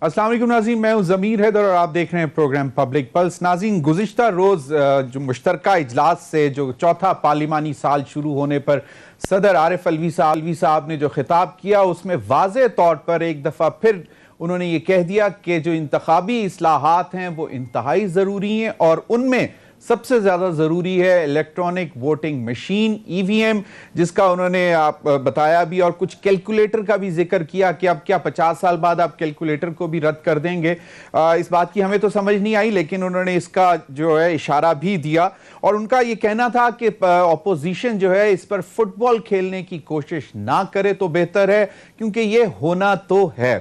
अस्सलाम वालेकुम नाज़रीन, मैं हूं ज़मीर हैदर और आप देख रहे हैं प्रोग्राम पब्लिक पल्स। नाज़रीन, गुज़िश्ता रोज़ जो मुश्तरका इजलास से जो चौथा पार्लिमानी साल शुरू होने पर सदर आरिफ अलवी साहब ने जो खिताब किया, उसमें वाज़े तौर पर एक दफ़ा फिर उन्होंने ये कह दिया कि जो इंतखाबी इस्लाहात हैं वो इंतहाई ज़रूरी हैं और उनमें सबसे ज़्यादा ज़रूरी है इलेक्ट्रॉनिक वोटिंग मशीन EVM, जिसका उन्होंने आप बताया भी और कुछ कैलकुलेटर का भी जिक्र किया कि अब क्या 50 साल बाद आप कैलकुलेटर को भी रद्द कर देंगे। इस बात की हमें तो समझ नहीं आई, लेकिन उन्होंने इसका जो है इशारा भी दिया और उनका ये कहना था कि अपोजिशन जो है इस पर फुटबॉल खेलने की कोशिश ना करे तो बेहतर है, क्योंकि ये होना तो है।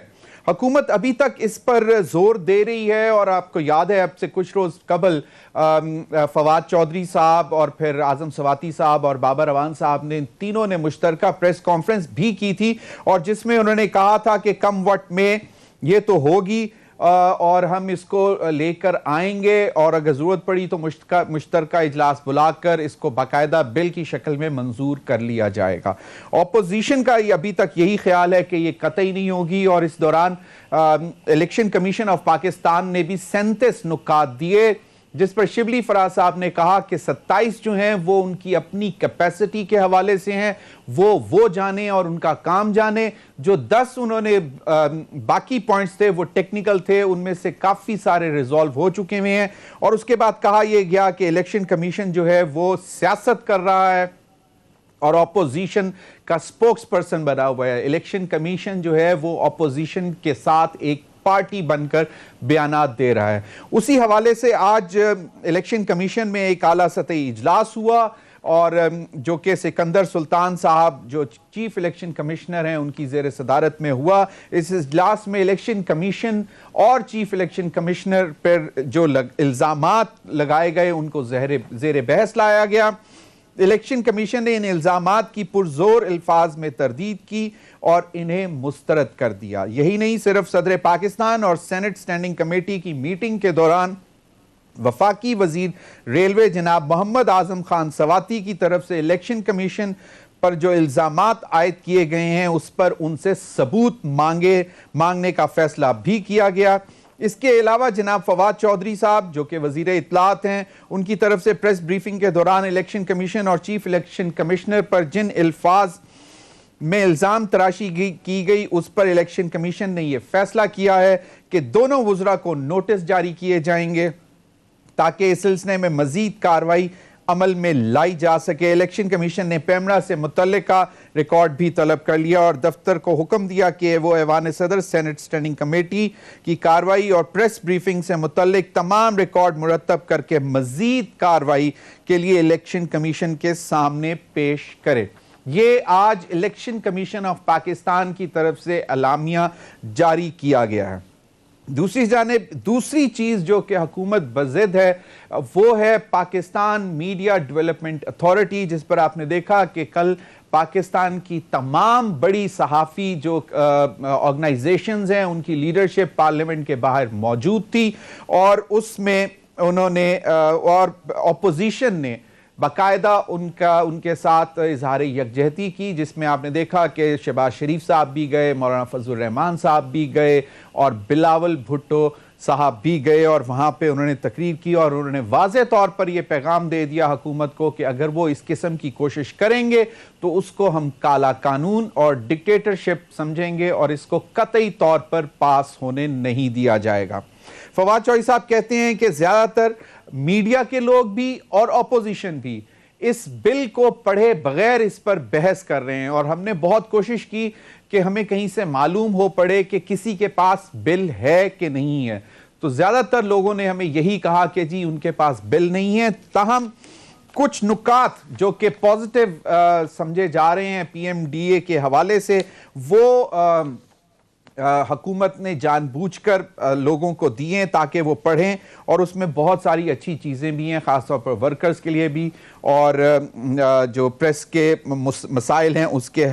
हुकूमत अभी तक इस पर जोर दे रही है और आपको याद है अब से कुछ रोज कबल फवाद चौधरी साहब और फिर आजम सवाती साहब और बाबर अवान साहब ने तीनों ने मुश्तरका प्रेस कॉन्फ्रेंस भी की थी और जिसमें उन्होंने कहा था कि कम वक्त में ये तो होगी और हम इसको लेकर आएंगे और अगर ज़रूरत पड़ी तो मुश्तरका इजलास बुलाकर इसको बाकायदा बिल की शक्ल में मंजूर कर लिया जाएगा। ऑपोजिशन का अभी तक यही ख्याल है कि ये कतई नहीं होगी और इस दौरान इलेक्शन कमीशन ऑफ पाकिस्तान ने भी 37 नुकात दिए, जिस पर शिबली फराज साहब ने कहा कि 27 जो हैं वो उनकी अपनी कैपेसिटी के हवाले से हैं, वो जाने और उनका काम जाने। जो 10 उन्होंने बाकी पॉइंट्स थे वो टेक्निकल थे, उनमें से काफ़ी सारे रिजॉल्व हो चुके हुए हैं। और उसके बाद कहा यह गया कि इलेक्शन कमीशन जो है वो सियासत कर रहा है और ऑपोजिशन का स्पोक्स पर्सन बना हुआ है। इलेक्शन कमीशन जो है वो ऑपोजिशन के साथ एक पार्टी बनकर बयानात दे रहा है। उसी हवाले से आज इलेक्शन कमीशन में एक आला सतही इजलास हुआ और जो कि सिकंदर सुल्तान साहब जो चीफ इलेक्शन कमिश्नर हैं उनकी जेर सदारत में हुआ। इस इजलास में इलेक्शन कमीशन और चीफ इलेक्शन कमिश्नर पर जो इल्ज़ामात लगाए गए उनको जेर बहस लाया गया। इलेक्शन कमीशन ने इन इल्ज़ामात की पुरजोर अल्फाज में तरदीद की और इन्हें मुस्तरद कर दिया। यही नहीं, सिर्फ सदर पाकिस्तान और सेनेट स्टैंडिंग कमेटी की मीटिंग के दौरान वफाकी वजीर रेलवे जनाब मोहम्मद आजम खान सवाती की तरफ से इलेक्शन कमीशन पर जो इल्ज़ामात आयद किए गए हैं उस पर उनसे सबूत मांगने का फैसला भी किया गया। इसके अलावा जनाब फवाद चौधरी साहब जो कि वजीर इत्तलात हैं, उनकी तरफ से प्रेस ब्रीफिंग के दौरान इलेक्शन कमीशन और चीफ इलेक्शन कमिश्नर पर जिन अल्फाज में इल्ज़ाम तराशी की गई उस पर इलेक्शन कमीशन ने यह फैसला किया है कि दोनों वज़रा को नोटिस जारी किए जाएंगे ताकि इस सिलसिले में मजीद कार्रवाई अमल में लाई जा सके। इलेक्शन कमीशन ने पैमरा से मुतल्लिका रिकॉर्ड भी तलब कर लिया और दफ्तर को हुक्म दिया कि वो ऐवान सदर सेनेट स्टैंडिंग कमेटी की कार्रवाई और प्रेस ब्रीफिंग से मुतल्लिक तमाम रिकॉर्ड मुरतब करके मजीद कार्रवाई के लिए इलेक्शन कमीशन के सामने पेश करे। ये आज इलेक्शन कमीशन ऑफ पाकिस्तान की तरफ से अलामिया जारी किया गया है। दूसरी जानिब दूसरी चीज जो कि हुकूमत बज़िद है वो है पाकिस्तान मीडिया डेवलपमेंट अथॉरिटी, जिस पर आपने देखा कि कल पाकिस्तान की तमाम बड़ी सहाफ़ी जो ऑर्गेनाइजेशंस हैं उनकी लीडरशिप पार्लियामेंट के बाहर मौजूद थी और उसमें उन्होंने और अपोजिशन ने बाकायदा उनके साथ इजहार यकजहती की, जिसमें आपने देखा कि शहबाज शरीफ साहब भी गए, मौलाना फजल रहमान साहब भी गए और बिलावल भुट्टो साहब भी गए और वहाँ पे उन्होंने तकरीर की और उन्होंने वाज़े तौर पर यह पैगाम दे दिया हुकूमत को कि अगर वो इस किस्म की कोशिश करेंगे तो उसको हम काला कानून और डिक्टेटरशिप समझेंगे और इसको कतई तौर पर पास होने नहीं दिया जाएगा। फवाद चौधरी साहब कहते हैं कि ज़्यादातर मीडिया के लोग भी और अपोजिशन भी इस बिल को पढ़े बगैर इस पर बहस कर रहे हैं और हमने बहुत कोशिश की कि हमें कहीं से मालूम हो पड़े कि किसी के पास बिल है कि नहीं है, तो ज्यादातर लोगों ने हमें यही कहा कि जी उनके पास बिल नहीं है। ताहम कुछ नुकात जो कि पॉजिटिव समझे जा रहे हैं PMDA के हवाले से वो हुकूमत ने जानबूझकर लोगों को दिए ताकि वो पढ़ें और उसमें बहुत सारी अच्छी चीज़ें भी हैं, ख़ासतौर पर वर्कर्स के लिए भी और जो प्रेस के मसाइल हैं उसके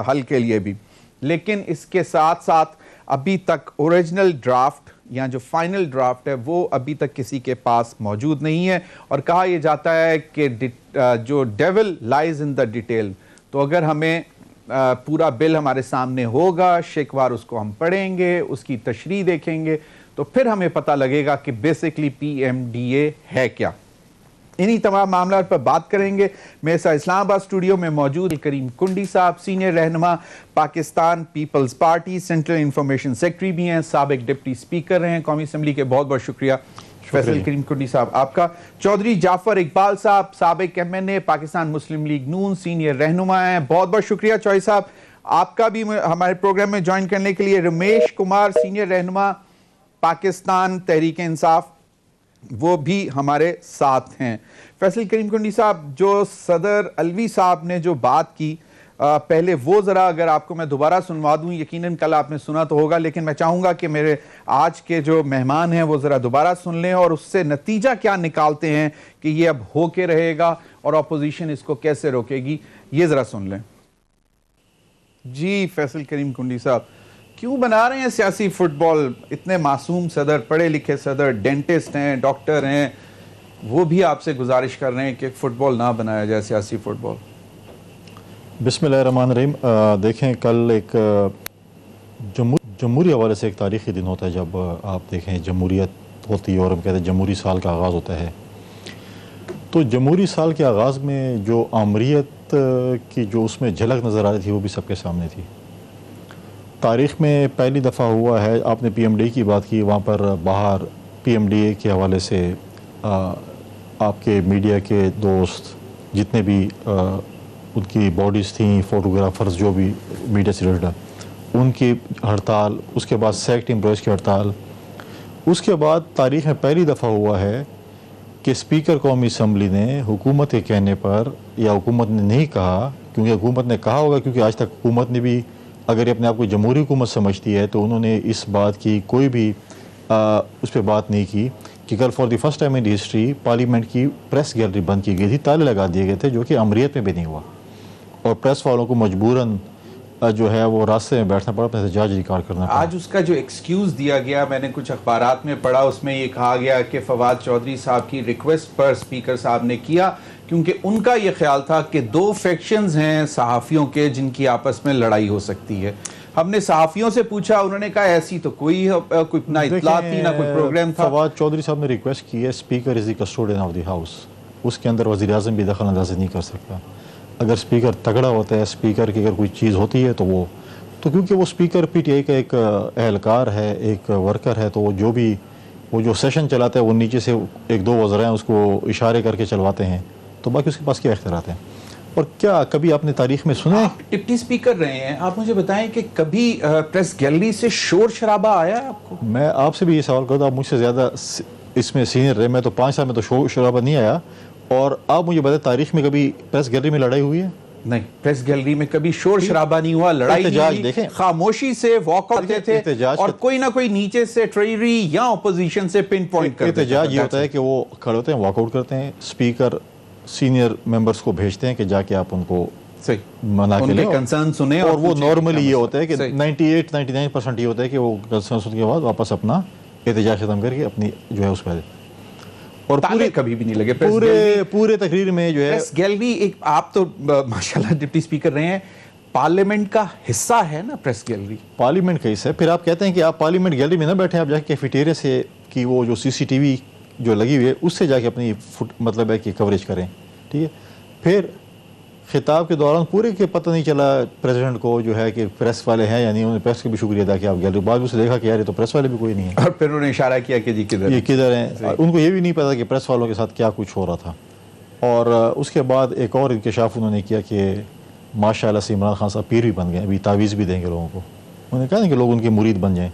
हल के लिए भी। लेकिन इसके साथ साथ अभी तक ओरिजिनल ड्राफ्ट या जो फाइनल ड्राफ्ट है वो अभी तक किसी के पास मौजूद नहीं है और कहा यह जाता है कि जो devil lies in the detail. तो अगर हमें पूरा बिल हमारे सामने होगा, शेकवार उसको हम पढ़ेंगे, उसकी तशरीह देखेंगे, तो फिर हमें पता लगेगा कि बेसिकली PMDA है क्या। इन्हीं तमाम मामलों पर बात करेंगे। मेरे साथ इस्लामाबाद स्टूडियो में मौजूद करीम कुंडी साहब, सीनियर रहनुमा Pakistan peoples party, central information secretary भी हैं, साबिक डिप्टी स्पीकर रहे हैं कौमी असम्बली के। बहुत बहुत शुक्रिया फैसल करीम कुंडी साहब आपका। चौधरी जाफर इकबाल साहब, साबिक MNA, पाकिस्तान मुस्लिम लीग नून, सीनियर रहनुमा हैं। बहुत बहुत शुक्रिया चौधरी साहब आपका भी हमारे प्रोग्राम में ज्वाइन करने के लिए। रमेश कुमार, सीनियर रहनुमा पाकिस्तान तहरीक इंसाफ, वो भी हमारे साथ हैं। फैसल करीम कुंडी साहब, जो सदर अलवी साहब ने जो बात की, पहले वो ज़रा अगर आपको मैं दोबारा सुनवा दूं, यकीनन कल आपने सुना तो होगा, लेकिन मैं चाहूँगा कि मेरे आज के जो मेहमान हैं वो ज़रा दोबारा सुन लें और उससे नतीजा क्या निकालते हैं कि ये अब हो के रहेगा और अपोजिशन इसको कैसे रोकेगी, ये ज़रा सुन लें। जी फैसल करीम कुंडी साहब, क्यों बना रहे हैं सियासी फुटबॉल? इतने मासूम सदर, पढ़े लिखे सदर, डेंटिस्ट हैं, डॉक्टर हैं, वो भी आपसे गुजारिश कर रहे हैं कि फुटबॉल ना बनाया जाए, सियासी फुटबॉल। बिस्मिल्लाहिर्रहमानिर्रहीम। देखें, कल एक जमहूरी हवाले से एक तारीख़ी दिन होता है जब आप देखें जमहूरियत होती है और हम कहते हैं जमहूरी साल का आगाज़ होता है। तो जमहूरी साल के आगाज़ में जो आमरीत की जो उसमें झलक नज़र आ रही थी वो भी सबके सामने थी। तारीख़ में पहली दफ़ा हुआ है, आपने PMDA की बात की, वहाँ पर बाहर PMDA के हवाले से आपके मीडिया के दोस्त जितने भी उनकी बॉडीज़ थी, फ़ोटोग्राफ़र्स जो भी मीडिया से रिलेटेड, उनकी हड़ताल, उसके बाद सेक्ट एम्प्लॉयज़ की हड़ताल। उसके बाद तारीख़ में पहली दफ़ा हुआ है कि स्पीकर कौमी असम्बली ने हुकूमत के कहने पर, या हुकूमत ने नहीं कहा, क्योंकि हुकूमत ने कहा होगा, क्योंकि आज तक हुकूमत ने भी अगर अपने आप को जमहूरी हुकूमत समझती है तो उन्होंने इस बात की कोई भी उस पर बात नहीं की कि कल for the first time in history parliament की प्रेस गैलरी बंद की गई थी, ताले लगा दिए गए थे, जो कि अमरीत में भी नहीं हुआ और प्रेस वालों को मजबूरन जो है वो रास्ते में बैठना पड़ा, अपने एहतजाज रिकॉर्ड करना पड़ा। आज उसका जो एक्सक्यूज़ दिया गया, मैंने कुछ अखबारात में पढ़ा, उसमें ये कहा गया कि फवाद चौधरी साहब की रिक्वेस्ट पर स्पीकर साहब ने किया, क्योंकि उनका ये ख्याल था कि दो फैक्शंस हैं सहाफ़ियों के जिनकी आपस में लड़ाई हो सकती है। हमने सहाफ़ियों से पूछा, उन्होंने कहा ऐसी तो कोई ना इत्तला थी, ना कोई प्रोग्राम था। फवाद चौधरी साहब ने रिक्वेस्ट की है, speaker is the custodian of the house, उसके अंदर वज़ीर आज़म भी दखल अंदाज़ी नहीं कर सकता। अगर स्पीकर तगड़ा होता है, स्पीकर की अगर कोई चीज़ होती है तो क्योंकि वो स्पीकर PTI का एक एहलकार है, एक वर्कर है, तो वो जो सेशन चलाता है वो नीचे से एक दो वज़रा हैं उसको इशारे करके चलवाते हैं, तो बाकी उसके पास क्या इख्तियारात हैं। और क्या कभी आपने तारीख में सुना है? आप डिप्टी स्पीकर रहे हैं, आप मुझे बताएं कि कभी प्रेस गैलरी से शोर शराबा आया है आपको? मैं आपसे भी ये सवाल करता हूँ, आप मुझसे ज़्यादा इसमें सीनियर रहे, मैं तो 5 साल में तो शोर शराबा नहीं आया। और आप मुझे बताएं, तारीख में कभी प्रेस गैलरी में लड़ाई हुई है? नहीं, प्रेस गैलरी में कभी शोर शराबा नहीं हुआ, लड़ाई नहीं हुई, खामोशी से वॉक करते थे और कोई ना कोई नीचे से ट्रेजरी या ऑपोजिशन से पिन पॉइंट करते थे। एहतजाज ये होता है कि वो खड़े होते हैं, वॉकआउट करते हैं, स्पीकर सीनियर मेंबर्स को भेजते हैं कि जाके आप उनको मना के ले, कंसर्न सुने, और वो नॉर्मली ये होता है कि 98-99% ये होता है कि वो कंसर्न सुनने के बाद वापस अपना एहतजाज खत्म करके अपनी जो है उस पर, और पूरे कभी भी नहीं लगे पूरे तकरीर में जो है प्रेस गैलरी। एक आप तो माशाल्लाह डिप्टी स्पीकर रहे हैं, पार्लियामेंट का हिस्सा है ना प्रेस गैलरी, पार्लियामेंट का हिस्सा है। फिर आप कहते हैं कि आप पार्लियामेंट गैलरी में ना बैठे, आप जाके कैफेटेरिया से कि वो जो CCTV जो लगी हुई है उससे जाके अपनी मतलब है कि कवरेज करें, ठीक है। फिर खिताब के दौरान पूरे के पता नहीं चला प्रेसिडेंट को जो है कि प्रेस वाले हैं या नहीं, उन्होंने प्रेस का भी शुक्रिया अदा किया, आप गैलरी बाद उससे देखा कि यार ये तो प्रेस वाले भी कोई नहीं है, और फिर उन्होंने इशारा किया कि जी किधर, ये किधर हैं। उनको ये भी नहीं पता कि प्रेस वालों के साथ क्या कुछ हो रहा था। और उसके बाद एक और इंकशाफ उन्होंने किया कि माशाअल्लाह से इमरान खान साहब पीर भी बन गए, अभी तावीज़ भी देंगे लोगों को। उन्होंने कहा ना कि लोग उनके मुरीद बन जाएं।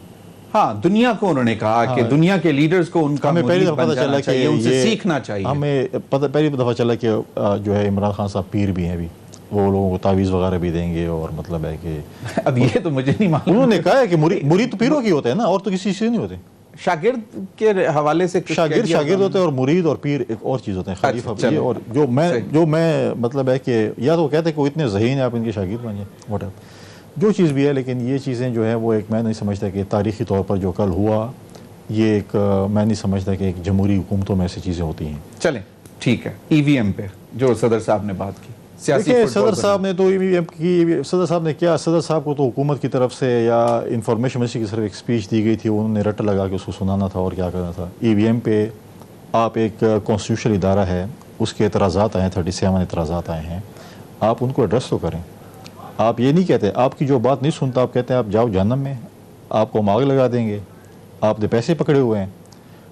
हाँ, दुनिया को उन्होंने कहा कि दुनिया के लीडर्स को उनका हमें पहली दफ़ा पता चला कि उनसे सीखना चाहिए। हमें पहली दफ़ा चला कि जो है इमरान खान साहब पीर भी हैं, अभी वो लोगों को तावीज़ वगैरह भी देंगे, और मतलब है कि अब ये तो मुझे नहीं मालूम। उन्होंने कहा है कि मुरीद तो पीरों की होते हैं ना, और तो किसी चीज़ नहीं होते। शागिर्द के हवाले से शागिर्द होते हैं, और मुरीद और पीर एक और चीज़ होते हैं, खलीफा। और जो मैं मतलब है कि या तो कहते हैं कि वो इतने ज़हीन है आप इनके शागिर्द बन जाए, वट जो चीज़ भी है, लेकिन ये चीज़ें जो है वो एक मैं नहीं समझता कि तारीख़ी तौर पर जो कल हुआ ये एक मैं नहीं समझता कि एक जमहूरी हुकूमतों में ऐसी चीज़ें होती हैं। चलें ठीक है, EVM पे जो सदर साहब ने बात की, सियासी देखिए फुटबॉल सदर साहब ने तो ईवीएम की सदर साहब ने क्या, सदर साहब को तो हुकूमत की तरफ से या इंफॉर्मेशन मिनिस्ट्री की तरफ एक स्पीच दी गई थी, उन्होंने रट लगा के उसको सुनाना था और क्या करना था। ईवीएम पे आप एक कॉन्स्टिट्यूशनल इदारा है, उसके एतराज़ात आए हैं, 37 एतराज़ात आए हैं, आप उनको एड्रेस तो करें। आप ये नहीं कहते, आपकी जो बात नहीं सुनता आप कहते हैं आप जाओ जहन्नम में, आपको हम आग लगा देंगे, आपने पैसे पकड़े हुए हैं।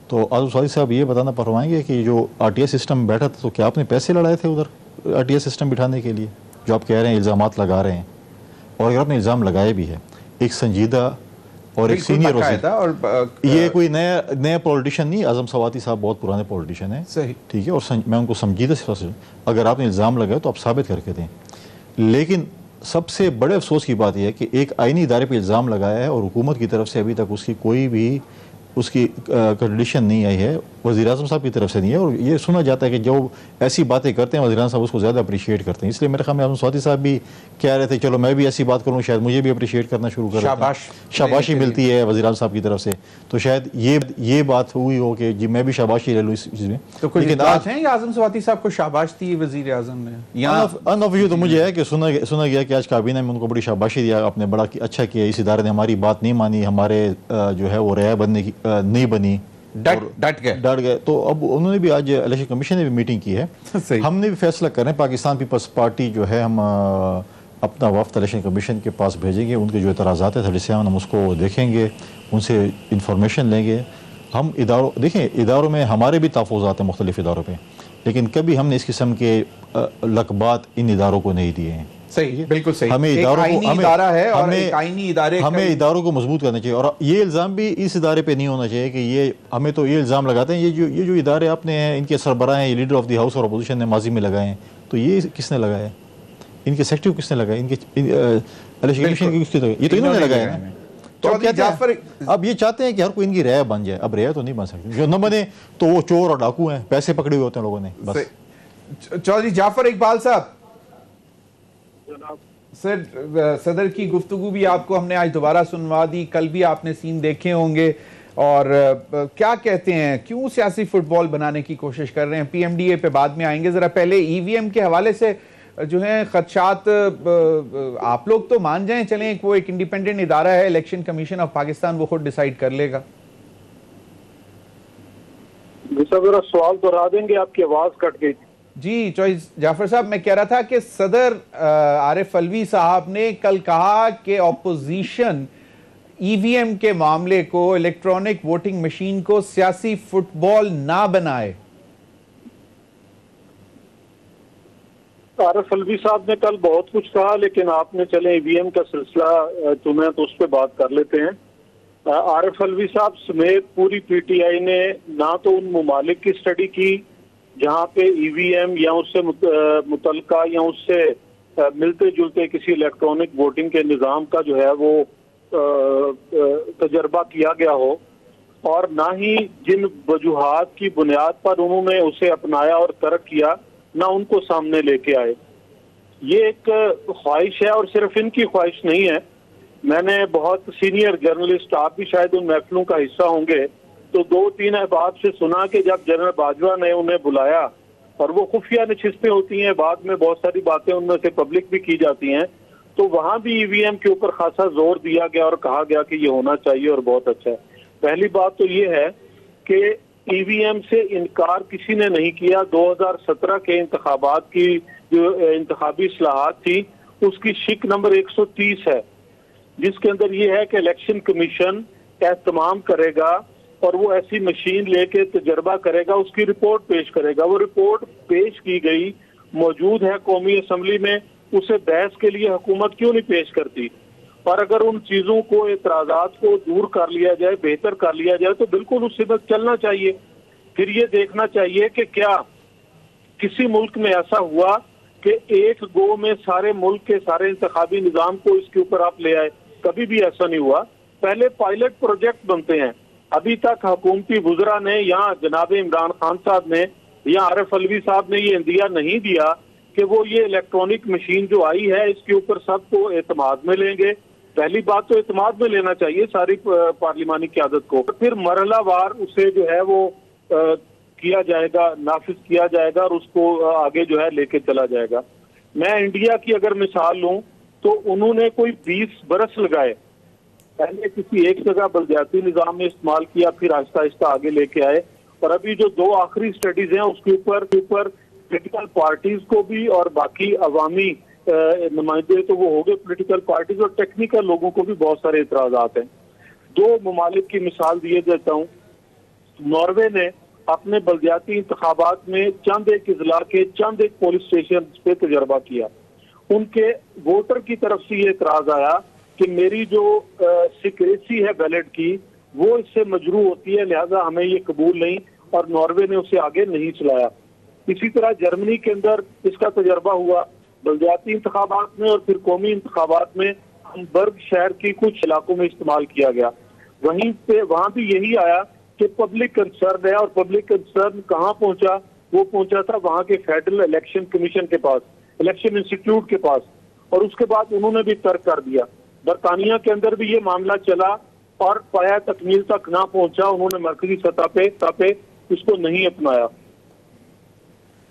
तो आज़म सवादी साहब ये बताना फरमाएंगे कि जो आरटीआई सिस्टम बैठा था तो क्या आपने पैसे लड़ाए थे उधर आरटीआई सिस्टम बिठाने के लिए, जो आप कह रहे हैं इल्ज़ामात लगा रहे हैं, और अगर आपने इल्ज़ाम लगाए भी है एक संजीदा और एक सीनियर और ये कोई नया पॉलिटिशियन नहीं, आज़म सवाती साहब बहुत पुराने पॉलिटिशियन हैं, सही, ठीक है, और मैं उनको संजीदा से अगर आपने इल्ज़ाम लगाए तो आप साबित करके दें। लेकिन सबसे बड़े अफसोस की बात यह है कि एक आईनी इदारे पर इल्ज़ाम लगाया है और हुकूमत की तरफ से अभी तक उसकी कोई भी उसकी कंडीशन नहीं आई है, वज़ीर-ए-आज़म साहब की तरफ से नहीं है। और ये सुना जाता है कि जो ऐसी बातें करते हैं वज़ीर-ए-आज़म साहब उसको ज़्यादा अप्रिशिएट करते हैं, इसलिए मेरे ख्याल में आज़म सवादी साहब भी कह रहे थे चलो मैं भी ऐसी बात करूँ, शायद मुझे भी अप्रिशिएट करना शुरू कर, शाबाशी मिलती है वज़ीर-ए-आज़म साहब की तरफ से, तो शायद ये बात हुई हो कि जी मैं भी शाबाशी ले लूँ इस चीज़ में। तो लेकिन आज हैं आज़म सवाती साहब को शाबाश दी वज़ीर-ए-आज़म ने, अनऑफिशियल तो मुझे है कि सुना गया कि आज काबीना में उनको बड़ी शाबाशी दिया, आपने बड़ा अच्छा किया, इस इदारे ने हमारी बात नहीं मानी, हमारे जो है वो रियाया बनने की नहीं बनी, डट गए। तो अब उन्होंने भी आज इलेक्शन कमीशन ने भी मीटिंग की है, हमने भी फैसला कर रहे हैं, पाकिस्तान पीपल्स पार्टी जो है हम अपना वफ्द इलेक्शन कमीशन के पास भेजेंगे, उनके जो एतराज़ात है 37 हम उसको देखेंगे, उनसे इंफॉर्मेशन लेंगे। हम इदारों में हमारे भी तहफ़्फ़ुज़ात हैं मुख्तलिफ़ इदारों पे, लेकिन कभी हमने इस किस्म के लकबात इन इदारों को नहीं दिए हैं। सही, बिल्कुल सही। हमें इदारों को मजबूत करना चाहिए, और ये इल्ज़ाम भी इस इदारे पे नहीं होना चाहिए कि ये हमें तो ये इल्ज़ाम लगाते हैं ये जो इदारे आपने हैं इनके सरबराह हैं, ये लीडर ऑफ द हाउस और अपोजिशन ने माजी में लगाए हैं, तो ये किसने लगाया, इनके सेक्रेटरी को किसने लगाया, इनके ये तो इन्होंने लगाया ना। तो अब ये चाहते हैं कि हर कोई इनकी रियाया बन जाए, अब रियाया तो नहीं बन सकती, जो न बने तो वो चोर और डाकू हैं, पैसे पकड़े हुए होते हैं लोगों ने बस। चौधरी जाफर इकबाल साहब, सर सदर की गुफ्तगू भी आपको हमने आज दोबारा सुनवा दी, कल भी आपने सीन देखे होंगे, और क्या कहते हैं, क्यों सियासी फुटबॉल बनाने की कोशिश कर रहे हैं? पीएमडीए पे बाद में आएंगे, जरा पहले ईवीएम के हवाले से जो है खदशात आप लोग तो मान जाएं, चलें वो एक इंडिपेंडेंट इदारा है इलेक्शन कमीशन ऑफ पाकिस्तान, वो खुद डिसाइड कर लेगा। जरा सवाल दोहरा देंगे, आपकी आवाज कट गई। जी चॉइस जाफर साहब, मैं कह रहा था कि सदर आरिफ अलवी साहब ने कल कहा कि ऑपोजिशन ईवीएम के मामले को, इलेक्ट्रॉनिक वोटिंग मशीन को सियासी फुटबॉल ना बनाए। आरिफ अलवी साहब ने कल बहुत कुछ कहा, लेकिन आपने चले ईवीएम का सिलसिला चुना तो उस पर बात कर लेते हैं। आरिफ अलवी साहब समेत पूरी पीटीआई ने ना तो उन ममालिक की स्टडी की जहाँ पे ईवीएम या उससे मुतलका या उससे मिलते जुलते किसी इलेक्ट्रॉनिक वोटिंग के निज़ाम का जो है वो तजर्बा किया गया हो, और ना ही जिन वजूहात की बुनियाद पर उन्होंने उसे अपनाया और तर्क किया, ना उनको सामने लेके आए। ये एक ख्वाहिश है, और सिर्फ इनकी ख्वाहिश नहीं है। मैंने बहुत सीनियर जर्नलिस्ट, आप भी शायद उन महफिलों का हिस्सा होंगे, तो 2-3 अहबाब से सुना कि जब जनरल बाजवा ने उन्हें बुलाया, और वो खुफिया नशिस्तें होती हैं, बाद में बहुत सारी बातें उनमें से पब्लिक भी की जाती हैं, तो वहां भी ईवीएम के ऊपर खासा जोर दिया गया और कहा गया कि ये होना चाहिए और बहुत अच्छा है। पहली बात तो ये है कि ईवीएम से इनकार किसी ने नहीं किया। 2017 के इंतखाबात की जो इंतखाबी इस्लाहात थी, उसकी शिक नंबर 130 है, जिसके अंदर यह है कि इलेक्शन कमीशन एहतमाम करेगा और वो ऐसी मशीन लेके तजर्बा करेगा, उसकी रिपोर्ट पेश करेगा। वो रिपोर्ट पेश की गई, मौजूद है कौमी असम्बली में, उसे बहस के लिए हुकूमत क्यों नहीं पेश करती? और अगर उन चीजों को, एतराजात को दूर कर लिया जाए, बेहतर कर लिया जाए, तो बिल्कुल उससे बस चलना चाहिए। फिर ये देखना चाहिए कि क्या किसी मुल्क में ऐसा हुआ कि एक गो में सारे मुल्क के सारे इंतखाबी निजाम को इसके ऊपर आप ले आए? कभी भी ऐसा नहीं हुआ। पहले पायलट प्रोजेक्ट बनते हैं। अभी तक हुकूमती वुज़रा ने, या जनाब इमरान खान साहब ने या आरिफ अलवी साहब ने ये इंदिया नहीं दिया कि वो ये इलेक्ट्रॉनिक मशीन जो आई है इसके ऊपर सबको एतमाद में लेंगे। पहली बात तो एतमाद में लेना चाहिए सारी पार्लिमानी क़यादत को, फिर मरहलावार उसे जो है वो किया जाएगा, नाफिज किया जाएगा और उसको आगे जो है लेके चला जाएगा। मैं इंडिया की अगर मिसाल लूं तो उन्होंने कोई 20 बरस लगाए, पहले किसी एक जगह बलदियाती निजाम में इस्तेमाल किया, फिर आहिस्ता आहिस्ता आगे लेके आए, और अभी जो 2 आखिरी स्टडीज हैं उसके ऊपर पॉलिटिकल पार्टीज को भी और बाकी अवामी नुमाइंदे तो वो हो गए पॉलिटिकल पार्टीज, और टेक्निकल लोगों को भी बहुत सारे इतराजात हैं। 2 ममालिक की मिसाल दिए देता हूँ। नॉर्वे ने अपने बलदियाती इंतखाबात में चंद एक इजला के चंद एक पुलिस स्टेशन पे तजर्बा किया। उनके वोटर की तरफ से ये इतराज आया कि मेरी जो सिक्रेसी है बैलेट की वो इससे मजरू होती है, लिहाजा हमें ये कबूल नहीं, और नॉर्वे ने उसे आगे नहीं चलाया। इसी तरह जर्मनी के अंदर इसका तजर्बा हुआ बलदियाती इंतखाबात में, और फिर कौमी इंतखाबात में हमबर्ग शहर की कुछ इलाकों में इस्तेमाल किया गया। वहां भी यही आया कि पब्लिक कंसर्न है, और पब्लिक कंसर्न कहाँ पहुंचा? वो पहुंचा था वहां के फेडरल इलेक्शन कमीशन के पास, इलेक्शन इंस्टीट्यूट के पास, और उसके बाद उन्होंने भी तर्क कर दिया। बरतानिया के अंदर भी ये मामला चला और पाया तकमील तक ना पहुंचा, उन्होंने मरकजी सतह पे इसको नहीं अपनाया।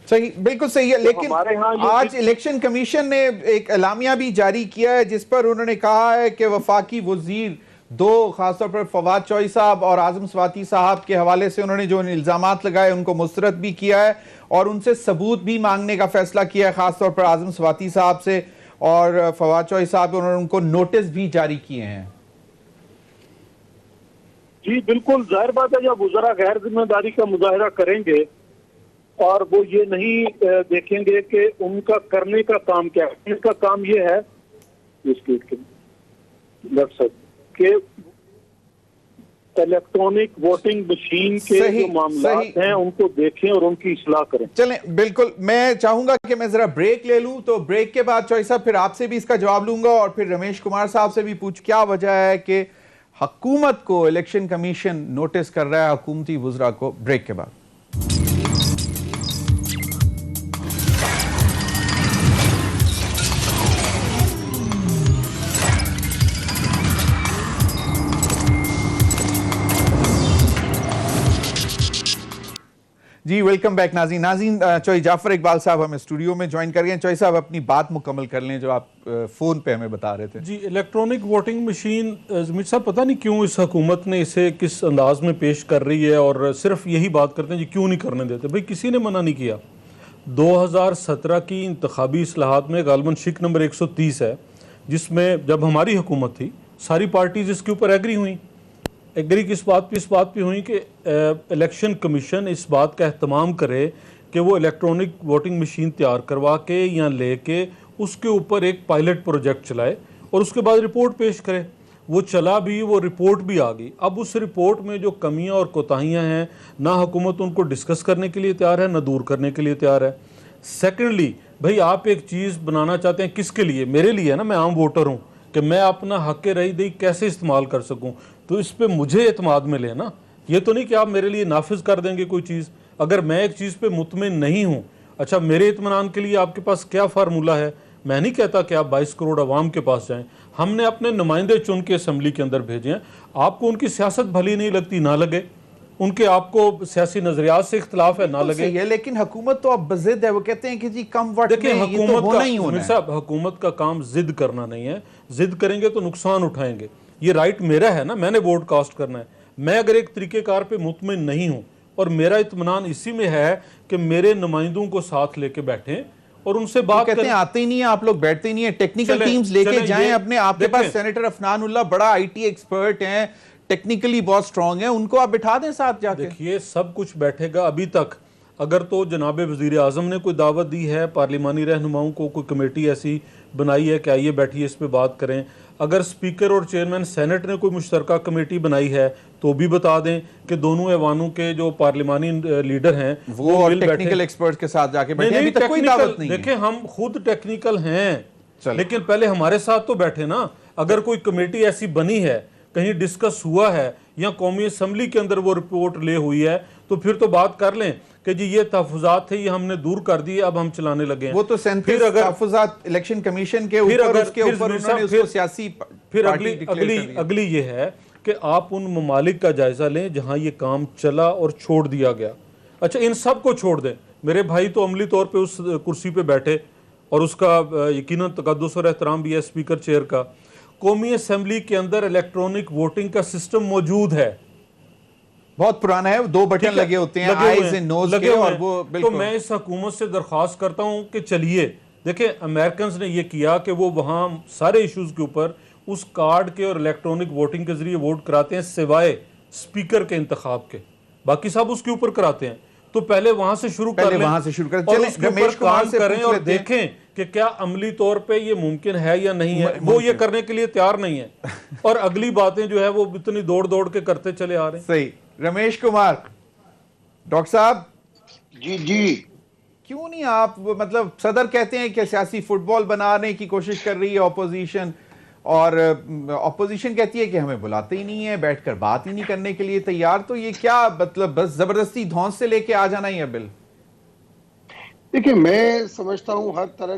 सही, बिल्कुल सही है। लेकिन हमारे यहाँ आज इलेक्शन कमीशन ने एक एलामिया भी जारी किया है जिस पर उन्होंने कहा है कि वफाकी वजीर 2 खासतौर पर फवाद चौधरी साहब और आजम स्वाति साहब के हवाले से उन्होंने जो इल्जामात लगाए उनको मुस्तरद भी किया है, और उनसे सबूत भी मांगने का फैसला किया है, खासतौर पर आजम स्वाति साहब से और फवाद चौधरी साहब, उन्होंने उनको नोटिस भी जारी किए हैं। जी बिल्कुल, जाहिर बात है जब वज़रा गैर जिम्मेदारी का मुजाहरा करेंगे और वो ये नहीं देखेंगे कि उनका करने का काम क्या है। इनका काम ये है कि इलेक्ट्रॉनिक वोटिंग मशीन के जो मामला हैं उनको देखें और उनकी इस्लाह करें। चलें, बिल्कुल। मैं चाहूंगा कि मैं जरा ब्रेक ले लूं, तो ब्रेक के बाद चौधरी साहब फिर आपसे भी इसका जवाब लूंगा, और फिर रमेश कुमार साहब से भी पूछ क्या वजह है कि हुकूमत को इलेक्शन कमीशन नोटिस कर रहा है हुकूमती वुज़रा को। ब्रेक के बाद जी, वेलकम बैक नाज़रीन। चौधरी जाफर इकबाल साहब हमें स्टूडियो में ज्वाइन कर गए। चौधरी साहब अपनी बात मुकम्मल कर लें जो आप फ़ोन पे हमें बता रहे थे। जी, इलेक्ट्रॉनिक वोटिंग मशीन, जमीर साहब पता नहीं क्यों इस हुकूमत ने इसे किस अंदाज में पेश कर रही है, और सिर्फ यही बात करते हैं जी क्यों नहीं करने देते। भाई किसी ने मना नहीं किया। 2017 की इंतखाबी इस्लाहात में गालबन शिक नंबर 130 है, जिसमें जब हमारी हुकूमत थी सारी पार्टीज इसके ऊपर एग्री हुई। एग्री किस बात पे हुई कि इलेक्शन कमीशन इस बात का एहतमाम करे कि वो इलेक्ट्रॉनिक वोटिंग मशीन तैयार करवा के या लेके उसके ऊपर एक पायलट प्रोजेक्ट चलाए और उसके बाद रिपोर्ट पेश करे। वो चला भी, वो रिपोर्ट भी आ गई। अब उस रिपोर्ट में जो कमियां और कोताहियां हैं, ना हुकूमत उनको डिस्कस करने के लिए तैयार है, ना दूर करने के लिए तैयार है। सेकेंडली, भाई आप एक चीज़ बनाना चाहते हैं, किसके लिए? मेरे लिए है ना, मैं आम वोटर हूँ, कि मैं अपना हक रही दही कैसे इस्तेमाल कर सकूं, तो इस पे मुझे एतमाद मिले ना। ये तो नहीं कि आप मेरे लिए नाफिज कर देंगे कोई चीज़। अगर मैं एक चीज़ पे मुतमिन नहीं हूं, अच्छा मेरे इत्मीनान के लिए आपके पास क्या फार्मूला है? मैं नहीं कहता कि आप 22 करोड़ अवाम के पास जाएं। हमने अपने नुमाइंदे चुन के असम्बली के अंदर भेजे हैं। आपको उनकी सियासत भली नहीं लगती, ना लगे, उनके आपको सियासी नजरियात से इख्तलाफ है, ना लगे, लेकिन हुकूमत तो अब जिद है। वो कहते हैं कि जी कम वोट देखिए, हुकूमत का काम जिद करना नहीं है। जिद करेंगे तो नुकसान उठाएंगे। ये राइट मेरा है ना, मैंने वोट कास्ट करना है। मैं अगर एक तरीकेकार पे मुतमिन नहीं हूं और मेरा इत्मीनान इसी में है कि मेरे नुमाइंदों को साथ लेके बैठें और उनसे बात करें। आते ही नहीं है आप लोग, बैठते ही नहीं है। टेक्निकल टीम्स लेके जाएं अपने। आपके पास सेनेटर अफनान उल्लाह बड़ा आईटी एक्सपर्ट हैं, टेक्निकली बहुत स्ट्रांग है, उनको आप बिठा दें साथ जाके। देखिए सब कुछ बैठेगा। अभी तक अगर तो जनाब वज़ीर आज़म ने कोई दावत दी है, पार्लिमानी रहनुमाओं को कोई कमेटी ऐसी बनाई है कि आइए बैठिए इस पे बात करें। अगर स्पीकर और चेयरमैन सेनेट ने कोई मुश्तरका कमेटी बनाई है तो भी बता दें कि दोनों ऐवानों के जो पार्लिमानी लीडर हैं वो और टेक्निकल एक्सपर्ट के साथ जाके बैठे। अभी तक कोई दावत नहीं है। देखिए हम खुद टेक्निकल हैं, लेकिन पहले हमारे साथ तो बैठे ना। अगर कोई कमेटी ऐसी बनी है, कहीं डिस्कस हुआ है या कौमी असम्बली के अंदर वो रिपोर्ट ले हुई है, तो फिर तो बात कर लें कि जी ये तहफ़्फ़ुज़ात थे, ये हमने दूर कर दिए, अब हम चलाने लगे हैं। वो तो 37 तहफ़्फ़ुज़ात इलेक्शन कमीशन के ऊपर, उसके ऊपर उन्होंने उसको सियासी। फिर अगली ये है कि आप उन ममालिक का जायजा लें जहां ये काम चला और छोड़ दिया गया। अच्छा, इन सब को छोड़ दें। मेरे भाई तो अमली तौर पे उस कुर्सी पे बैठे, और उसका यकीनन तकद्दुस और एहतराम भी है स्पीकर चेयर का। कौमी असम्बली के अंदर इलेक्ट्रॉनिक वोटिंग का सिस्टम मौजूद है, बहुत पुराना है, 2 बटन लगे होते हैं, आईज एंड नोज के, और वो तो बिल्कुल। मैं इस हुकूमत से दरख्वास्त करता हूं कि चलिए देखिए, अमेरिकन ने ये किया कि वो वहां सारे इश्यूज के ऊपर उस कार्ड के और इलेक्ट्रॉनिक वोटिंग के जरिए वोट कराते हैं, सिवाय स्पीकर के इंतखाब के, बाकी सब उसके ऊपर कराते हैं। तो पहले वहां से शुरू कर लें, वहां से शुरू करें। और चलें, उसके ऊपर रमेश कुमार काम से करें पूछ और लेते हैं। देखें कि क्या अमली तौर पे ये मुमकिन है या नहीं है। वो ये करने के लिए तैयार नहीं है, और अगली बातें जो है वो इतनी दौड़ दौड़ के करते चले आ रहे हैं। सही। रमेश कुमार, डॉक्टर साहब, जी क्यों नहीं आप, मतलब सदर कहते हैं कि सियासी फुटबॉल बनाने की कोशिश कर रही है ऑपोजिशन, और ऑपोजिशन कहती है कि हमें बुलाते ही नहीं है, बैठकर बात ही नहीं करने के लिए तैयार, तो ये क्या मतलब बस जबरदस्ती धौंस से लेके आ जाना ही है बिल? देखिए, मैं समझता हूं हर तरह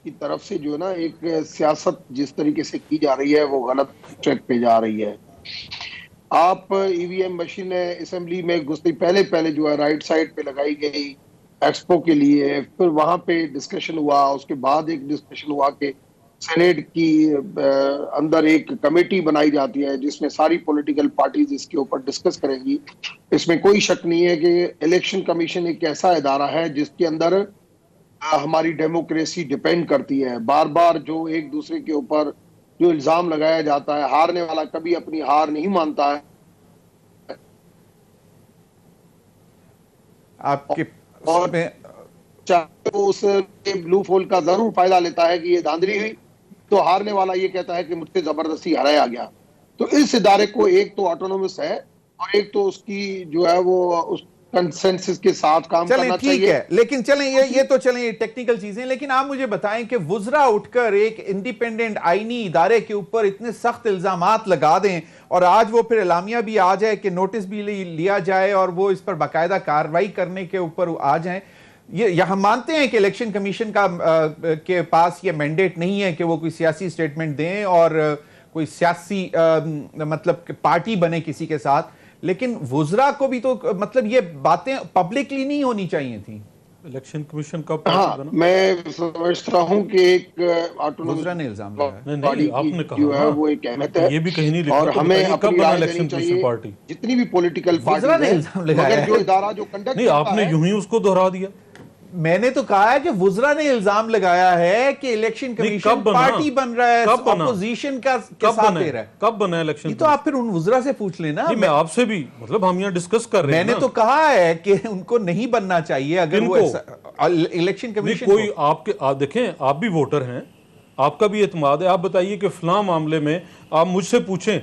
की तरफ से जो है ना, एक सियासत जिस तरीके से की जा रही है वो गलत ट्रैक पे जा रही है। आप ईवीएम मशीन असेंबली में घुसते पहले जो है राइट साइड पे लगाई गई एक्सपो के लिए, फिर वहां पे डिस्कशन हुआ, उसके बाद एक डिस्कशन हुआ कि सेनेट की अंदर एक कमेटी बनाई जाती है जिसमें सारी पॉलिटिकल पार्टीज इसके ऊपर डिस्कस करेंगी। इसमें कोई शक नहीं है कि इलेक्शन कमीशन एक ऐसा इदारा है जिसके अंदर हमारी डेमोक्रेसी डिपेंड करती है। बार बार जो एक दूसरे के ऊपर जो इल्जाम लगाया जाता है, हारने वाला कभी अपनी हार नहीं मानता है। आपके और चाहे वो उस ब्लू फोल का जरूर फायदा लेता है कि ये धांधली हुई, तो हारने वाला ये कहता है कि मुझसे जबरदस्ती हराया गया। तो इस इदारे को एक तो ऑटोनोमस है, और एक तो उसकी जो है वो उस कंसेंसस के साथ काम करना चाहिए। ठीक है, लेकिन चलें ये तो चलें टेक्निकल चीजें, लेकिन आप मुझे बताएं कि वुजरा उठकर एक इंडिपेंडेंट आईनी इदारे के ऊपर इतने सख्त इल्जामात लगा दें, और आज वो फिर एलामिया भी आ जाए कि नोटिस भी लिया जाए और वो इस पर बाकायदा कार्रवाई करने के ऊपर आ जाए। ये हम मानते हैं कि इलेक्शन कमीशन का के पास ये मैंडेट नहीं है कि वो कोई सियासी स्टेटमेंट दें और कोई सियासी मतलब पार्टी बने किसी के साथ, लेकिन वुजरा को भी तो मतलब ये बातें पब्लिकली नहीं होनी चाहिए थी। इलेक्शन कमीशन का मैं समझता हूं कि एक वुजरा ने इल्जाम लगाया। नहीं, आपने कहा जो है वो एक अहमियत है, ये भी कहीं नहीं लिखा, और तो हमें कब अपनी बना राय इलेक्शन देनी कमीशन चाहिए पार्टी? जितनी भी पॉलिटिकल वुजरा ने पार्टी इल्जाम लगाया मगर जो इदारा जो कंडक्ट नहीं, आपने यूं ही उसको दोहरा दिया। मैंने तो कहा है कि वुजरा ने इल्जाम लगाया है कि इलेक्शन कमीशन पार्टी बन रहा है, अपोजिशन का साथ दे रहा है। कब बना इलेक्शन? ये तो आप फिर उन वुजरा से पूछ लेना। मैं आपसे भी, मतलब हम यहाँ डिस्कस कर रहे हैं। मैंने तो कहा है कि उनको नहीं बनना चाहिए अगर वो इलेक्शन कमीशन कोई आपके आप देखें, आप भी वोटर हैं, आपका भी एतमाद है। आप बताइए कि फलां मामले में आप मुझसे पूछें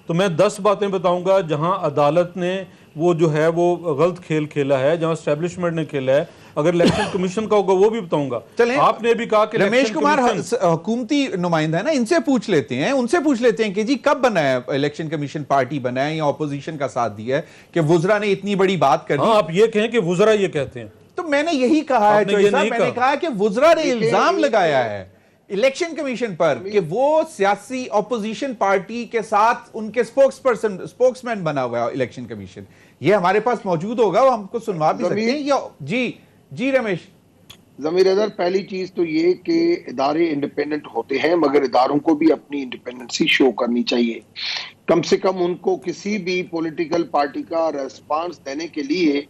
तो मैं 10 बातें बताऊंगा जहां अदालत ने वो जो है वो गलत खेल खेला है, जहां एस्टेब्लिशमेंट ने खेला है। अगर इलेक्शन कमीशन का होगा वो भी बताऊंगा। चलें, आपने भी कहा कि रमेश कुमार हुकूमती नुमाइंदा है ना, इनसे पूछ लेते हैं, उनसे पूछ लेते हैं कि जी कब बना है इलेक्शन कमीशन पार्टी बना है या ऑपोजिशन का साथ दिया है कि वुजरा ने इतनी बड़ी बात कर दी। हाँ, आप ये कहें कि वुजरा ये कहते हैं, तो मैंने यही कहा है, मैंने कहा कि वुजरा ने इल्जाम लगाया है इलेक्शन कमीशन पर कि वो सियासी ऑपोजिशन पार्टी के साथ उनके स्पोक्समैन बना हुआ है इलेक्शन कमीशन। ये हमारे पास मौजूद होगा, वो हमको सुनवा भी सकते हैं। या जी रमेश। ज़मीर अज़हर, पहली चीज तो ये कि इदारे इंडिपेंडेंट होते हैं, मगर इदारों को भी अपनी इंडिपेंडेंसी शो करनी चाहिए। कम से कम उनको किसी भी पॉलिटिकल पार्टी का रेस्पॉन्स देने के लिए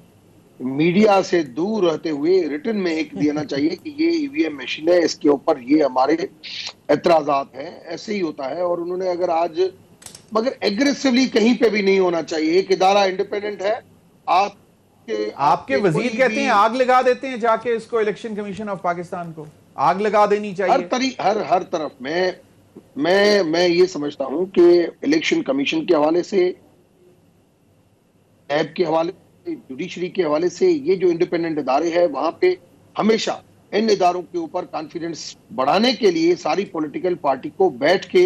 मीडिया से दूर रहते हुए रिटन में एक देना चाहिए कि ये ईवीएम मशीन है, इसके ऊपर ये हमारे एतराजात हैं। ऐसे ही होता है। और उन्होंने अगर आज, मगर एग्रेसिवली कहीं पे भी नहीं होना चाहिए। एक इदारा इंडिपेंडेंट है, आपके वजीर कहते हैं आग लगा देते हैं जाके इसको, इलेक्शन कमीशन ऑफ पाकिस्तान को आग लगा देनी चाहिए हर तरफ। मैं ये समझता हूं कि इलेक्शन कमीशन के हवाले से, ऐप के हवाले से, जुडिशरी के हवाले से, ये जो इंडिपेंडेंट इदारे हैं वहां पे हमेशा इन इदारों के ऊपर कॉन्फिडेंस बढ़ाने के लिए सारी पॉलिटिकल पार्टी को बैठ के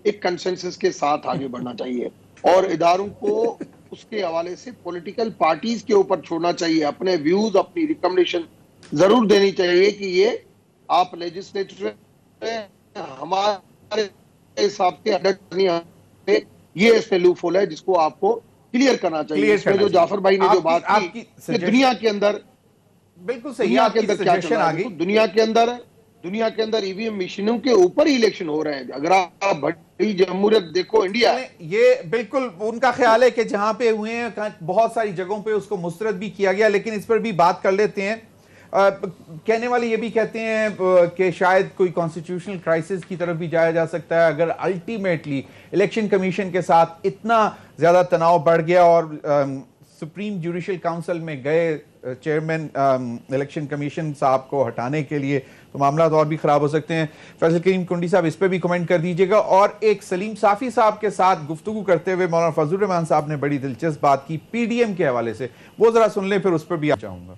एक कंसेंसस के साथ आगे बढ़ना चाहिए, और इदारों को उसके हवाले से पॉलिटिकल पार्टीज के ऊपर छोड़ना चाहिए। अपने व्यूज, अपनी रिकमेंडेशन जरूर देनी चाहिए कि ये आप लेजिस्लेचर हमारे हिसाब से ये इसमें लूपहोल है जिसको आपको क्लियर करना चाहिए। इसमें जो जाफर भाई ने जो बात की कि दुनिया के अंदर बिल्कुल सही, दुनिया के आपकी अंदर क्या चल सजेशन रहा आ है? गई। देखो, दुनिया के अंदर ईवीएम मशीनों के ऊपर ही इलेक्शन हो रहे हैं। अगर आप बड़ी जमहूरियत देखो, इंडिया, चलें, ये बिल्कुल उनका ख्याल है कि जहां पे हुए हैं बहुत सारी जगहों पे उसको मुस्तरद भी किया गया, लेकिन इस पर भी बात कर लेते हैं। कहने वाले ये भी कहते हैं कि शायद कोई कॉन्स्टिट्यूशनल क्राइसिस की तरफ भी जाया जा सकता है अगर अल्टीमेटली इलेक्शन कमीशन के साथ इतना ज्यादा तनाव बढ़ गया और सुप्रीम जुडिशल काउंसिल में गए चेयरमैन इलेक्शन कमीशन साहब को हटाने के लिए, तो मामला और भी खराब हो सकते हैं। फैसल करीम कुंडी साहब, इस पर भी कमेंट कर दीजिएगा। और एक सलीम साफी साहब के साथ गुफ्तगू करते हुए मौलाना फजलुर रहमान साहब ने बड़ी दिलचस्प बात की पीडीएम के हवाले से, वो जरा सुन लें, फिर उस पर भी आ चाहूंगा।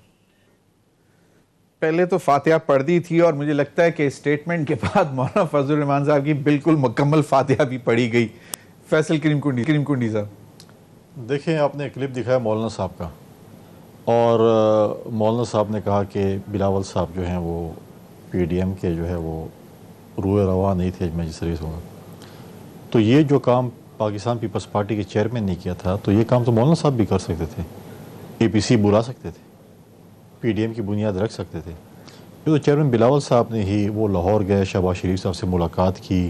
पहले तो फातिहा पढ़ दी थी और मुझे लगता है कि स्टेटमेंट के बाद मौलाना फजलुर रहमान साहब की बिल्कुल मुकम्मल फातिहा भी पढ़ी गई। फैसल करीम कुंडी साहब, देखिए, आपने क्लिप दिखाया मौलाना साहब का, और मौलाना साहब ने कहा कि बिलावल साहब जो हैं वो पीडीएम के जो है वो रूए रवा नहीं थे मैं जिस सर्विस होगा। तो ये जो काम पाकिस्तान पीपल्स पार्टी के चेयरमैन ने किया था, तो ये काम तो मौलाना साहब भी कर सकते थे, एपीसी बुला सकते थे, पीडीएम की बुनियाद रख सकते थे। ये तो चेयरमैन बिलावल साहब ने ही, वो लाहौर गए, शहबाज शरीफ साहब से मुलाकात की।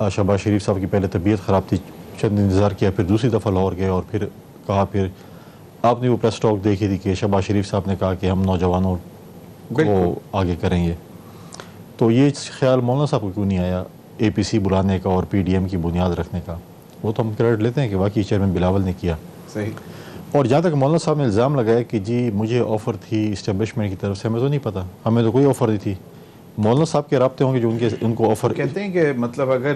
शहबाज शरीफ साहब की पहले तबीयत ख़राब थी, चंद इंतज़ार किया, फिर दूसरी दफ़ा लाहौर गए और फिर कहा, फिर आपने वो प्रेस टॉक देखी थी कि शहबाज शरीफ साहब ने कहा कि हम नौजवानों को आगे करेंगे। तो ये ख्याल मौलाना साहब को क्यों नहीं आया एपीसी बुलाने का और पीडीएम की बुनियाद रखने का? वो तो हम क्रेडिट लेते हैं कि वाकई चेयरमैन बिलावल ने किया। सही। और जहाँ तक मौलाना साहब ने इल्ज़ाम लगाया कि जी मुझे ऑफ़र थी इस्टेब्लिशमेंट की तरफ से, हमें तो नहीं पता, हमें तो कोई ऑफ़र नहीं थी। मौलाना साहब के राब्ते होंगे जो उनको ऑफ़र। कहते हैं कि मतलब अगर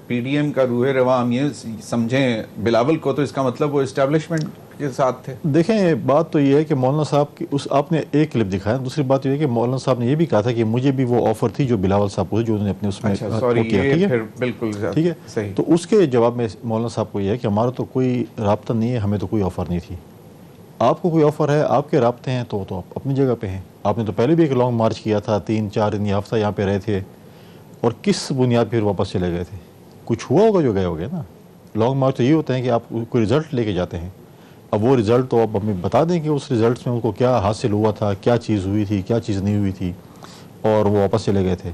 पीडीएम का रूहे रवा हम ये समझें बिलावल को, तो इसका मतलब वो इस्टेब्लिशमेंट के साथ थे। देखें, बात तो ये है कि मौलाना साहब की आपने एक क्लिप दिखाया, दूसरी बात ये है कि मौलाना साहब ने ये भी कहा था कि मुझे भी वो ऑफ़र थी जो बिलावल साहब को, जो उन्होंने अपने उसमें अच्छा, सॉरी, ये फिर बिल्कुल ठीक है, सही। तो उसके जवाब में मौलाना साहब को यह है कि हमारा तो कोई राब्ता नहीं है, हमें तो कोई ऑफ़र नहीं थी। आपको कोई ऑफ़र है, आपके राब्ते हैं, तो आप अपनी जगह पे हैं। आपने तो पहले भी एक लॉन्ग मार्च किया था, 3-4 दिन हफ्ता यहाँ पे रहे थे, और किस बुनियाद पर वापस चले गए थे? कुछ हुआ होगा जो गए होगे ना। लॉन्ग मार्च तो ये होता है कि आप कोई रिज़ल्ट लेके जाते हैं। अब वो रिज़ल्ट तो आप हमें बता दें कि उस रिज़ल्ट में उनको क्या हासिल हुआ था, क्या चीज़ हुई थी, क्या चीज़ नहीं हुई थी, और वो वापस चले गए थे।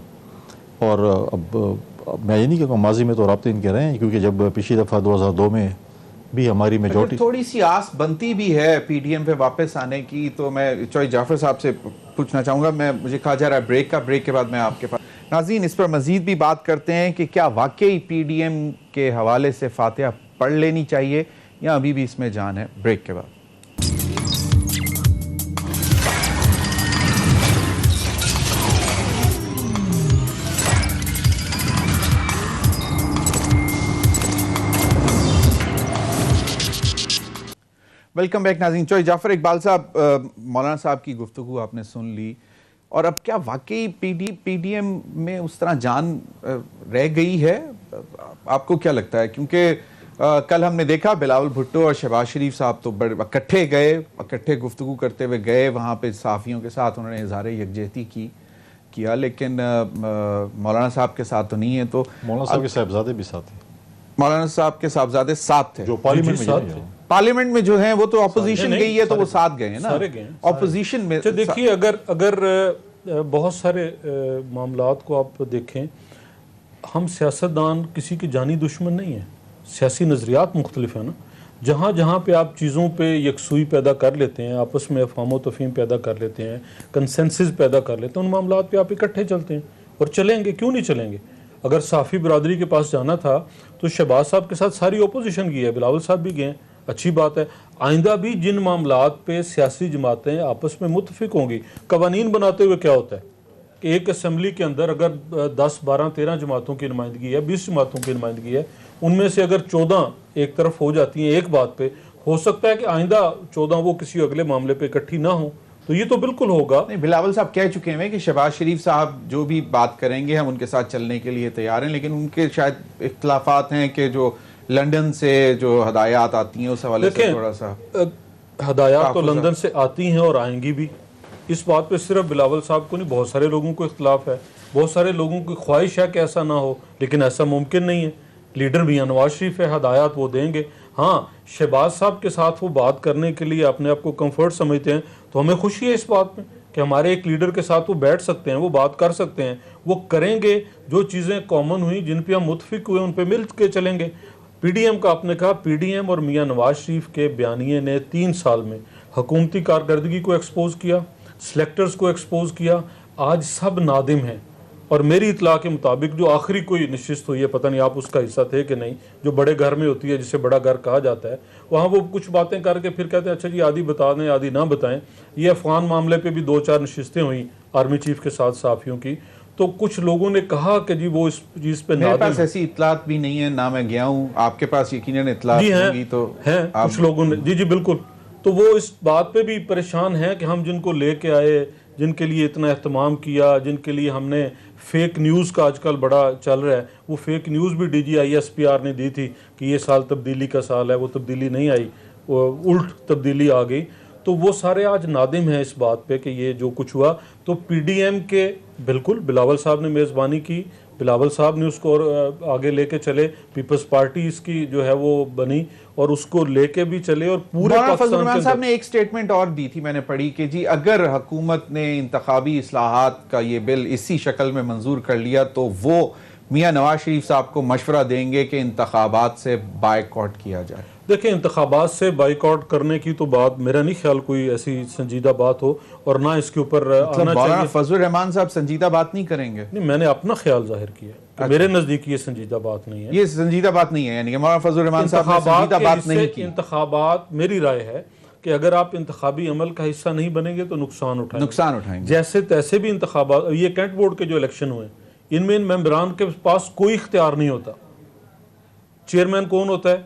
और अब मैं ये नहीं कहूँगा माजी में तो राब्ते इनके रहे हैं, क्योंकि जब पिछली दफ़ा 2002 में भी हमारी मेजॉरिटी, थोड़ी सी आस बनती भी है पीडीएम पे वापस आने की, तो मैं चौधरी जाफर साहब से पूछना चाहूँगा। मुझे कहा जा रहा है ब्रेक के बाद मैं आपके पास। नाज़रीन, इस पर मज़ीद भी बात करते हैं कि क्या वाकई पीडीएम के हवाले से फातिहा पढ़ लेनी चाहिए या अभी भी इसमें जान है। ब्रेक के बाद। वेलकम बैक नाज़रीन। चौधरी जाफर इकबाल साहब, मौलाना साहब की गुफ्तगू आपने सुन ली, और अब क्या वाकई पीडीएम में उस तरह जान रह गई है? आपको क्या लगता है? क्योंकि कल हमने देखा बिलावल भुट्टो और शहबाज शरीफ साहब तो बड़े इकट्ठे गुफ्तगू करते हुए गए वहाँ पे सहाफ़ियों के साथ, उन्होंने इज़हार यकजहती किया, लेकिन मौलाना साहब के साथ तो नहीं है। तो मौलाना साहब के साहबजादे भी साथ थे, मौलाना साहब के साहबजादे साथ थे जो पार्लियामेंट में जो हैं, वो तो अपोजिशन गई है, तो वो साथ गए हैं ना, सारे गए हैं, अपोजिशन में। अच्छा, देखिए, अगर बहुत सारे मामलात को आप देखें, हम सियासतदान किसी की जानी दुश्मन नहीं है, सियासी नज़रियात मुख्तलिफ है ना। जहाँ जहाँ पे आप चीज़ों पे यकसुई पैदा कर लेते हैं, आपस में अफ़हाम तफ़हीम पैदा कर लेते हैं, कंसेंसस पैदा कर लेते हैं, उन मामलात पे आप इकट्ठे चलते हैं और चलेंगे, क्यों नहीं चलेंगे। अगर साफ़ी बरादरी के पास जाना था तो शहबाज साहब के साथ सारी अपोजिशन की है, बिलावल साहब भी गए, अच्छी बात है। आइंदा भी जिन मामलात पे सियासी जमातें आपस में मुत्तफिक होंगी, कवानीन बनाते हुए क्या होता है कि एक असम्बली के अंदर अगर 10, 12, 13 जमातों की नुमाइंदगी है, 20 जमातों की नुमाइंदगी है, उनमें से अगर 14 एक तरफ हो जाती हैं एक बात पे, हो सकता है कि आइंदा 14 वो किसी अगले मामले पे इकट्ठी ना हो, तो ये तो बिल्कुल होगा। नहीं, बिलावल साहब कह चुके हैं कि शहबाज शरीफ साहब जो भी बात करेंगे हम उनके साथ चलने के लिए तैयार हैं, लेकिन उनके शायद इख्तलाफात हैं कि जो लंदन से जो हदायत आती हैं उस हवाले से थोड़ा सा। हदायत तो लंदन से आती हैं और आएंगी भी, इस बात पे सिर्फ बिलावल साहब को नहीं, बहुत सारे लोगों को इख्तलाफ है, बहुत सारे लोगों की ख्वाहिश है कि ऐसा ना हो, लेकिन ऐसा मुमकिन नहीं है। लीडर भी नवाज शरीफ है, हदायत वो देंगे। हाँ, शहबाज साहब के साथ वो बात करने के लिए अपने आप को कंफर्ट समझते हैं, तो हमें खुशी है इस बात में। कि हमारे एक लीडर के साथ वो बैठ सकते हैं, वो बात कर सकते हैं, वो करेंगे, जो चीज़ें कॉमन हुई जिन पे हम मुत्फिक हुए उन पे मिल के चलेंगे। पीडीएम का आपने कहा, पीडीएम और मियां नवाज शरीफ के बयानिए ने 3 साल में हुकूमती कारकर्दगी को एक्सपोज किया, सेलेक्टर्स को एक्सपोज किया। आज सब नादिम हैं। और मेरी इतला के मुताबिक जो आखिरी कोई नशिस्त हुई है, पता नहीं आप उसका हिस्सा थे कि नहीं, जो बड़े घर में होती है, जिसे बड़ा घर कहा जाता है, वहाँ वो कुछ बातें करके फिर कहते हैं अच्छा जी आधी बता दें आधी ना बताएं। ये अफगान मामले पे भी 2-4 नशिस्तें हुई आर्मी चीफ के साथ साफियों की, तो कुछ लोगों ने कहा कि जी वो इस चीज़ पे मेरे नादिम पास ऐसी इतलात भी नहीं है, ना मैं गया हूँ, आपके पास यकीनन इतलात जी होंगी, हैं, तो हैं आप कुछ लोगों ने, जी जी बिल्कुल। तो वो इस बात पे भी परेशान हैं कि हम जिनको लेके आए, जिनके लिए इतना एहतमाम किया, जिनके लिए हमने फेक न्यूज़ का आजकल बड़ा चल रहा है, वो फेक न्यूज़ भी DGISPR ने दी थी कि ये साल तब्दीली का साल है, वो तब्दीली नहीं आई, वो उल्ट तब्दीली आ गई। तो वो सारे आज नादिम हैं इस बात पे कि ये जो कुछ हुआ। तो पीडीएम के बिल्कुल बिलावल साहब ने मेज़बानी की, बिलावल साहब ने उसको और आगे लेके चले, पीपल्स पार्टी इसकी जो है वो बनी और उसको लेके भी चले और पूरे मौलाना फजल पाकिस्तान रहमान के साहब अंदर। ने एक स्टेटमेंट और दी थी, मैंने पढ़ी कि जी अगर हुकूमत ने इंतखाबी इस्लाहात का ये बिल इसी शक्ल में मंजूर कर लिया तो वो मियां नवाज शरीफ साहब को मशवरा देंगे कि इंतखाबात से बायकॉट किया जाए। देखिए, इंतखाबात से बाइकआउट करने की तो बात मेरा नहीं ख्याल कोई ऐसी संजीदा बात हो, और ना इसके ऊपर मतलब आना मौलाना चाहिए। फजल रहमान साहब संजीदा बात नहीं करेंगे? नहीं, मैंने अपना ख्याल जाहिर किया कि मेरे नज़दीक ये संजीदा बात नहीं है। ये संजीदा बात नहीं है, यानी कि मौलाना फजल रहमान साहब ने संजीदा बात नहीं की। इंतखाबात, मेरी राय है कि अगर आप इंतखाबी अमल का हिस्सा नहीं बनेंगे तो नुकसान उठाएंगे। जैसे तैसे भी इंतखाबात, ये कैंट बोर्ड के जो इलेक्शन हुए, इनमें इन मेंबरान के पास कोई इख्तियार नहीं होता। चेयरमैन कौन होता है?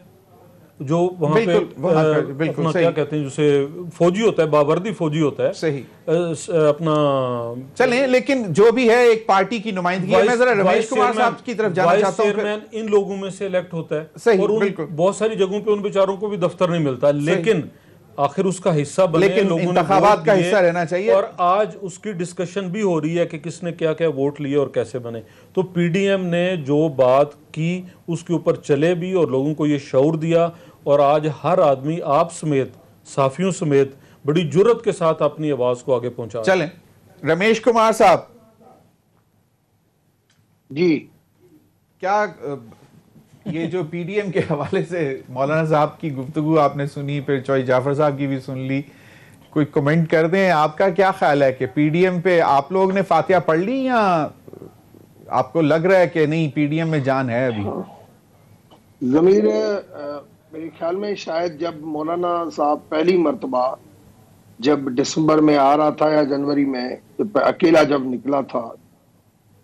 जो वहाँ पे अपना क्या कहते हैं, जिसे फौजी होता है, बावर्दी फौजी होता है, सही अपना चलें, लेकिन जो भी है एक पार्टी की नुमाइंदगी है। मैं जरा रमेश कुमार साहब की तरफ जाना चाहता हूं। चेयरमैन इन लोगों में से इलेक्ट होता है, सही, और बिल्कुल। बहुत सारी जगहों पे उन बेचारों को भी दफ्तर नहीं मिलता, लेकिन आखिर उसका हिस्सा बने, लेकिन लोगों ने इंतखाबात वोट का दिए, हिस्सा रहना चाहिए। और आज उसकी डिस्कशन भी हो रही है कि किसने क्या क्या वोट लिए और कैसे बने। तो पीडीएम ने जो बात की उसके ऊपर चले भी और लोगों को ये शऊर दिया, और आज हर आदमी, आप समेत, साफियों समेत, बड़ी जुर्रत के साथ अपनी आवाज को आगे पहुंचा। चलें, रमेश कुमार साहब जी, क्या ये जो पीडीएम के हवाले से मौलाना साहब की गुफ्तगू आपने सुनी, फिर चौधरी जाफर साहब की भी सुन ली, कोई कमेंट कर दें, आपका क्या ख्याल है कि पीडीएम पे आप लोग ने फातिहा पढ़ ली या आपको लग रहा है कि नहीं पीडीएम में जान है अभी? जमीर, मेरे ख्याल में शायद जब मौलाना साहब पहली मर्तबा जब दिसंबर में आ रहा था या जनवरी में, जब अकेला जब निकला था,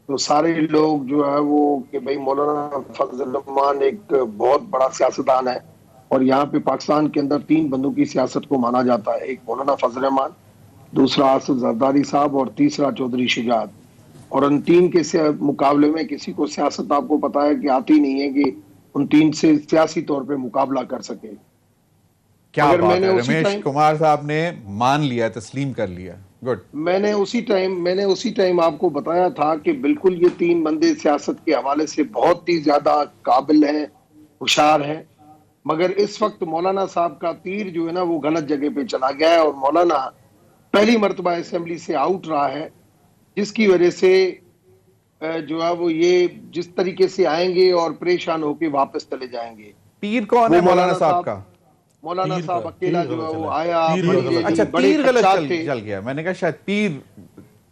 तो सारे लोग जो है वो कि भाई मौलाना फजल रहमान एक बहुत बड़ा सियासतदान है, और यहाँ पे पाकिस्तान के अंदर 3 बंदों की सियासत को माना जाता है, एक मौलाना फजल रहमान, दूसरा आसिफ जरदारी साहब, और तीसरा चौधरी शुजात। और उन 3 के मुकाबले में किसी को सियासत, आपको पता है कि आती नहीं है कि उन 3 से सियासी तौर पे मुकाबला कर सके। क्या अगर बात मैंने है, उसी रमेश टाइम कुमार साहब ने मान लिया, तस्लीम कर लिया, गुड। मैंने उसी टाइम आपको बताया था कि बिल्कुल ये 3 बंदे सियासत के हवाले से बहुत ही ज्यादा काबिल हैं, होशियार हैं, मगर इस वक्त मौलाना साहब का तीर जो है ना वो गलत जगह पे चला गया है, और मौलाना पहली मर्तबा असेंबली से आउट रहा है, जिसकी वजह से जो है वो ये जिस तरीके से आएंगे और परेशान होके वापस चले जाएंगे। पीर कौन है मौलाना साहब का? मौलाना साहब अकेला जो है वो आया, अच्छा, पीर गलत चल गया, मैंने कहा शायद पीर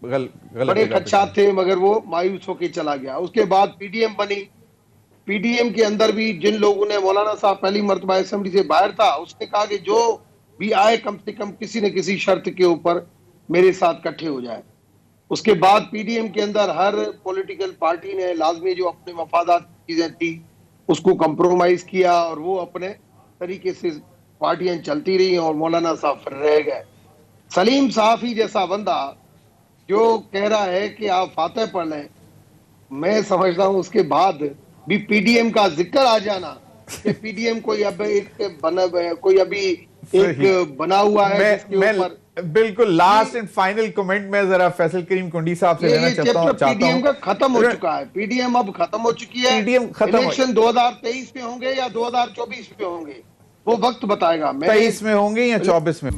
गलत बड़े खदशात थे, मगर वो मायूस होकर चला गया। उसके बाद पीडीएम बनी। पीडीएम के अंदर भी जिन लोगों ने, मौलाना साहब पहली मर्तबा असेंबली से बाहर था, उसने कहा कि जो भी आए कम से कम किसी न किसी शर्त के ऊपर मेरे साथ इकट्ठे हो जाए। उसके बाद पीडीएम के अंदर हर पॉलिटिकल पार्टी ने लाजमी जो अपने मफादात चीजें थी उसको कंप्रोमाइज किया, और वो अपने तरीके से पार्टियां चलती रही और मौलाना साहब फिर रह गए। सलीम साफी जैसा बंदा जो कह रहा है कि आप फातह पढ़ लें, मैं समझता हूं उसके बाद भी पीडीएम का जिक्र आ जाना कि पीडीएम कोई अब कोई अभी एक बना हुआ है जिसके ऊपर बिल्कुल लास्ट एंड फाइनल कमेंट में जरा फैसल करीम कुंडी साहब से लेना चाहता हूं। पीडीएम का खत्म हो चुका है, पीडीएम अब खत्म हो चुकी है। पीडीएम खत्म, इलेक्शन 2023 में होंगे या 2024 में होंगे, वो वक्त बताएगा। 23 में होंगे या 24 में?